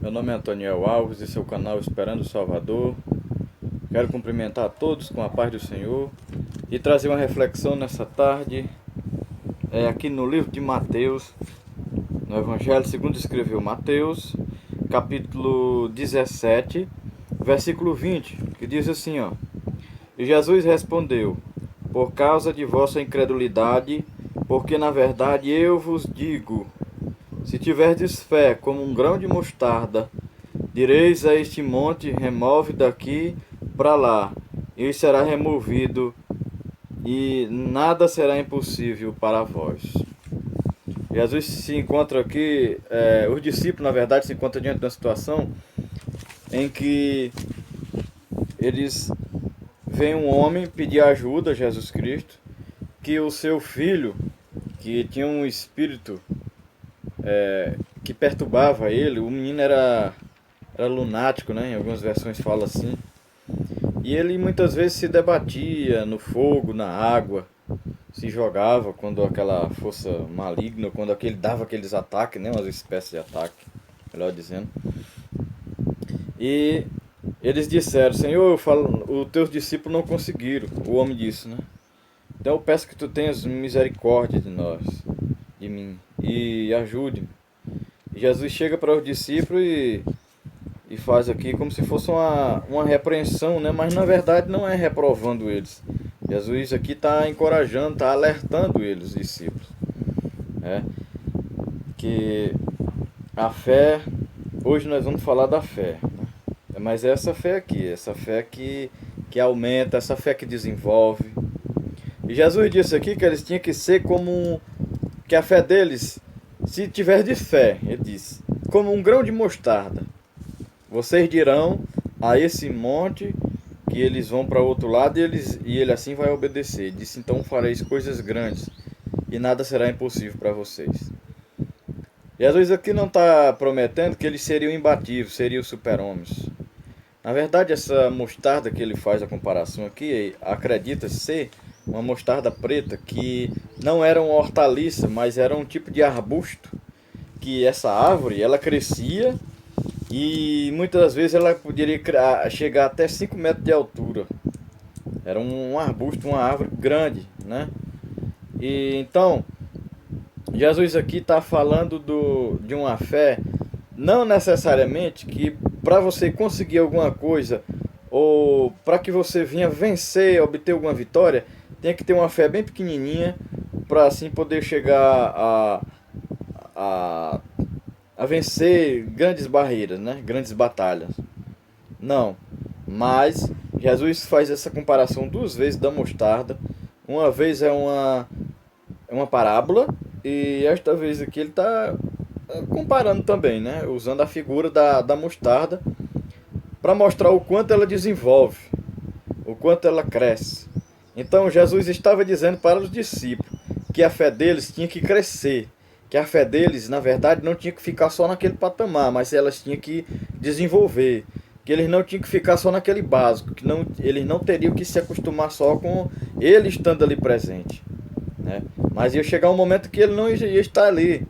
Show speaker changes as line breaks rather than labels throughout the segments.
Meu nome é Antoniel Alves, esse é o canal Esperando o Salvador. Quero cumprimentar a todos com a paz do Senhor e trazer uma reflexão nessa tarde, aqui no livro de Mateus, no Evangelho segundo escreveu Mateus, capítulo 17, versículo 20, que diz assim, ó: E Jesus respondeu: Por causa de vossa incredulidade, porque na verdade eu vos digo, se tiverdes fé como um grão de mostarda, direis a este monte: remove daqui para lá, e será removido, e nada será impossível para vós. Jesus se encontra aqui, os discípulos, na verdade, se encontram diante de uma situação em que eles veem um homem pedir ajuda a Jesus Cristo, que o seu filho, que tinha um espírito que perturbava ele, o menino era lunático, né? Em algumas versões fala assim. E ele muitas vezes se debatia no fogo, na água, se jogava quando aquela força maligna, quando aquele dava aqueles ataques, né? Umas espécies de ataque, melhor dizendo. E eles disseram: Senhor, os teus discípulos não conseguiram. O homem disse, né? Então eu peço que tu tenhas misericórdia de nós, de mim, e ajude-me. E Jesus chega para os discípulos e faz aqui como se fosse uma repreensão, né? Mas na verdade não é reprovando eles. Jesus aqui está encorajando, está alertando eles, os discípulos, né? Que a fé, hoje nós vamos falar da fé, né? Mas é essa fé aqui, essa fé que aumenta, essa fé que desenvolve. E Jesus disse aqui que eles tinham que ser como, que a fé deles, se tiver de fé, ele disse, como um grão de mostarda. Vocês dirão a esse monte que eles vão para outro lado e ele assim vai obedecer. Disse: então fareis coisas grandes e nada será impossível para vocês. Jesus aqui não está prometendo que eles seriam imbatíveis, seriam super-homens. Na verdade, essa mostarda que ele faz a comparação aqui, acredita ser uma mostarda preta que não era uma hortaliça, mas era um tipo de arbusto, que essa árvore ela crescia e muitas vezes ela poderia chegar até 5 metros de altura. Era um arbusto, uma árvore grande, né? E então, Jesus aqui está falando de uma fé, não necessariamente que para você conseguir alguma coisa, ou para que você venha vencer, obter alguma vitória, tem que ter uma fé bem pequenininha, para assim poder chegar a, a vencer grandes barreiras, né? Grandes batalhas. Não, mas Jesus faz essa comparação duas vezes da mostarda. Uma vez é uma parábola, e esta vez aqui ele está comparando também, né? Usando a figura da mostarda para mostrar o quanto ela desenvolve, o quanto ela cresce. Então Jesus estava dizendo para os discípulos que a fé deles tinha que crescer, que a fé deles, na verdade, não tinha que ficar só naquele patamar, mas elas tinham que desenvolver, que eles não tinham que ficar só naquele básico, que não, eles não teriam que se acostumar só com ele estando ali presente, né? Mas ia chegar um momento que ele não ia estar ali,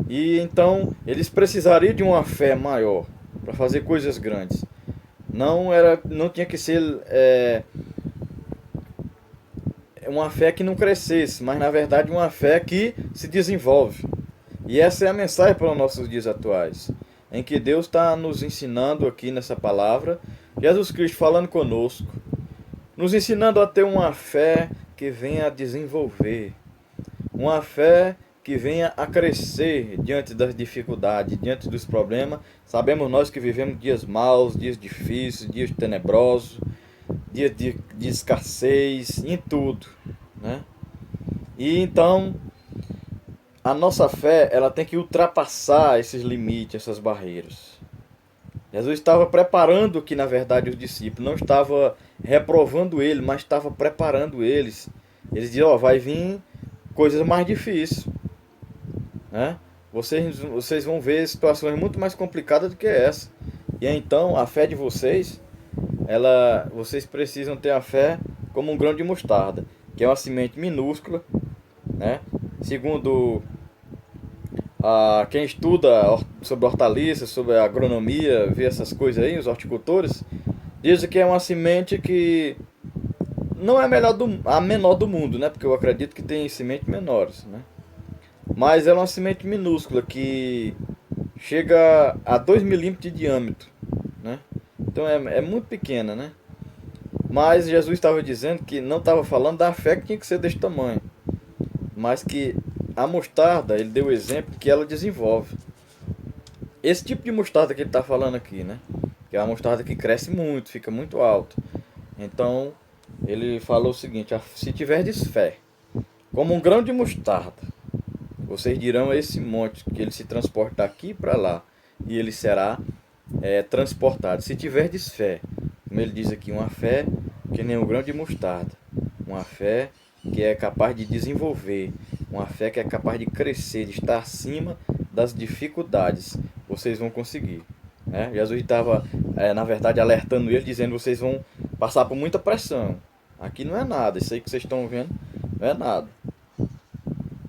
e então eles precisariam de uma fé maior para fazer coisas grandes. Não tinha que ser uma fé que não crescesse, mas na verdade uma fé que se desenvolve. E essa é a mensagem para os nossos dias atuais, em que Deus está nos ensinando aqui nessa palavra, Jesus Cristo falando conosco, nos ensinando a ter uma fé que venha a desenvolver, uma fé que venha a crescer diante das dificuldades, diante dos problemas. Sabemos nós que vivemos dias maus, dias difíceis, dias tenebrosos, dias de escassez, em tudo, né? E então a nossa fé ela tem que ultrapassar esses limites, essas barreiras. Jesus estava preparando que na verdade os discípulos não estava reprovando ele, mas estava preparando eles. Eles diziam: ó, vai vir coisas mais difíceis, né? Vocês vão ver situações muito mais complicadas do que essa. E então a fé de vocês, vocês precisam ter a fé como um grão de mostarda, que é uma semente minúscula, né? Segundo Quem estuda sobre hortaliças, sobre agronomia, vê essas coisas aí, os horticultores, dizem que é uma semente que não é a menor do mundo, né? Porque eu acredito que tem sementes menores, né? Mas ela é uma semente minúscula que chega a 2 milímetros de diâmetro, né? Então é muito pequena, né? Mas Jesus estava dizendo que não estava falando da fé que tinha que ser desse tamanho, mas que a mostarda, ele deu o exemplo que ela desenvolve. Esse tipo de mostarda que ele está falando aqui, né? Que é uma mostarda que cresce muito, fica muito alto. Então, ele falou o seguinte: se tiverdes fé, como um grão de mostarda, vocês dirão a esse monte que ele se transporta daqui para lá, e ele será transportado. Se tiverdes fé, como ele diz aqui, uma fé que nem um grão de mostarda, uma fé que é capaz de desenvolver, uma fé que é capaz de crescer, de estar acima das dificuldades, vocês vão conseguir. Né? Jesus estava, na verdade, alertando ele, dizendo: vocês vão passar por muita pressão. Aqui não é nada, isso aí que vocês estão vendo não é nada.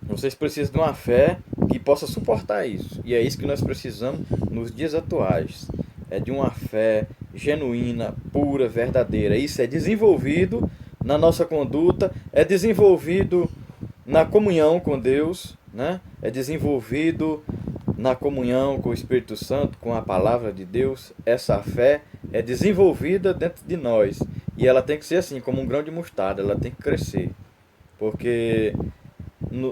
Vocês precisam de uma fé que possa suportar isso. E é isso que nós precisamos nos dias atuais. É de uma fé genuína, pura, verdadeira. Isso é desenvolvido na nossa conduta, é desenvolvido na comunhão com Deus, né? É desenvolvido na comunhão com o Espírito Santo, com a palavra de Deus. Essa fé é desenvolvida dentro de nós. E ela tem que ser assim, como um grão de mostarda, ela tem que crescer. Porque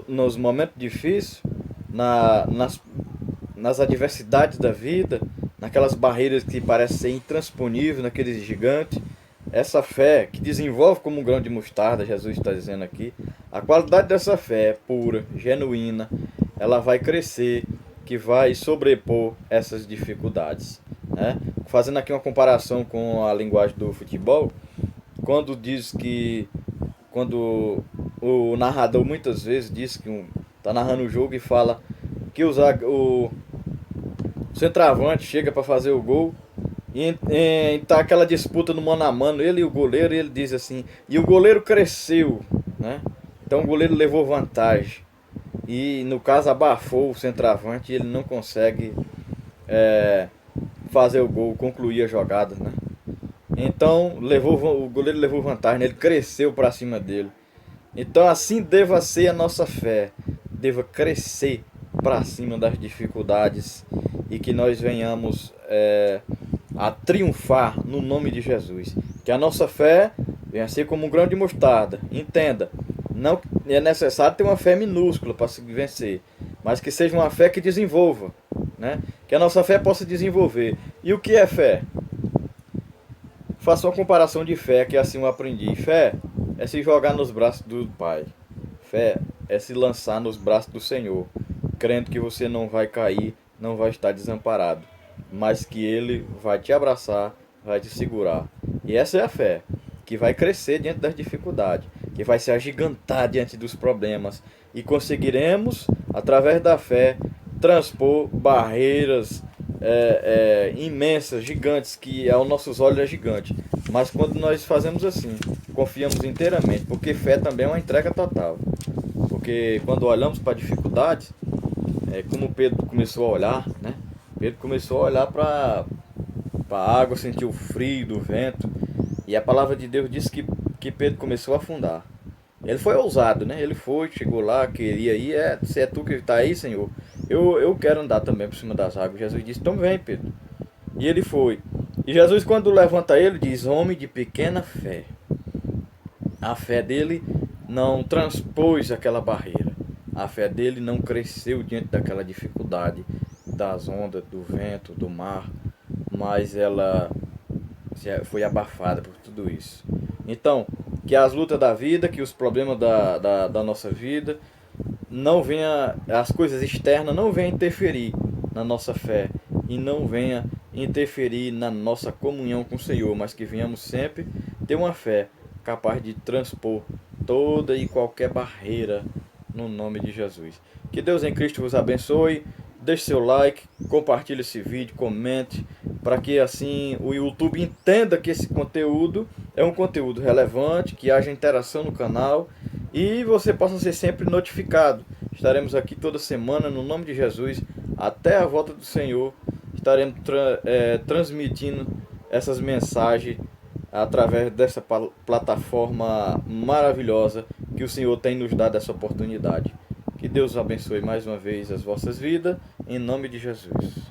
nos momentos difíceis, nas adversidades da vida, naquelas barreiras que parecem ser intransponíveis, naqueles gigantes, essa fé que desenvolve como um grão de mostarda, Jesus está dizendo aqui, a qualidade dessa fé é pura, genuína, ela vai crescer, que vai sobrepor essas dificuldades. Né? Fazendo aqui uma comparação com a linguagem do futebol, quando diz que quando o narrador muitas vezes diz que está narrando o jogo e fala que o centroavante chega para fazer o gol e tá aquela disputa no mano a mano, ele e o goleiro, e ele diz assim: e o goleiro cresceu, né? Então o goleiro levou vantagem e no caso abafou o centroavante e ele não consegue fazer o gol, concluir a jogada, né? Então o goleiro levou vantagem, ele cresceu para cima dele. Então assim deva ser a nossa fé, deva crescer para cima das dificuldades e que nós venhamos a triunfar no nome de Jesus. Que a nossa fé venha a ser como um grão de mostarda. Entenda, não é necessário ter uma fé minúscula para se vencer, mas que seja uma fé que desenvolva, né? Que a nossa fé possa desenvolver. E o que é fé? Faça uma comparação de fé, que assim eu aprendi. Fé é se jogar nos braços do Pai. Fé é se lançar nos braços do Senhor, crendo que você não vai cair, não vai estar desamparado, mas que Ele vai te abraçar, vai te segurar. E essa é a fé, que vai crescer diante das dificuldades, que vai se agigantar diante dos problemas, e conseguiremos, através da fé, transpor barreiras imensas, gigantes, que aos nossos olhos é gigante. Mas quando nós fazemos assim, confiamos inteiramente, porque fé também é uma entrega total. Porque quando olhamos para a dificuldade, como Pedro começou a olhar, né? Pedro começou a olhar para a água, sentir o frio do vento, e a palavra de Deus diz que Pedro começou a afundar. Ele foi ousado, né? Ele foi, chegou lá, queria ir, se é tu que está aí, Senhor, eu quero andar também por cima das águas. Jesus disse: então vem, Pedro. E ele foi. E Jesus, quando levanta ele, diz: homem de pequena fé. A fé dele não transpôs aquela barreira. A fé dele não cresceu diante daquela dificuldade das ondas, do vento, do mar, mas ela foi abafada por tudo isso. Então, que as lutas da vida, que os problemas da nossa vida, não venha, as coisas externas não venham interferir na nossa fé e não venha interferir na nossa comunhão com o Senhor, mas que venhamos sempre ter uma fé capaz de transpor toda e qualquer barreira no nome de Jesus. Que Deus em Cristo vos abençoe. Deixe seu like, compartilhe esse vídeo, comente, para que assim o YouTube entenda que esse conteúdo é um conteúdo relevante, que haja interação no canal e você possa ser sempre notificado. Estaremos aqui toda semana, no nome de Jesus, até a volta do Senhor. Estaremos transmitindo essas mensagens através dessa plataforma maravilhosa que o Senhor tem nos dado essa oportunidade. Que Deus abençoe mais uma vez as vossas vidas, em nome de Jesus.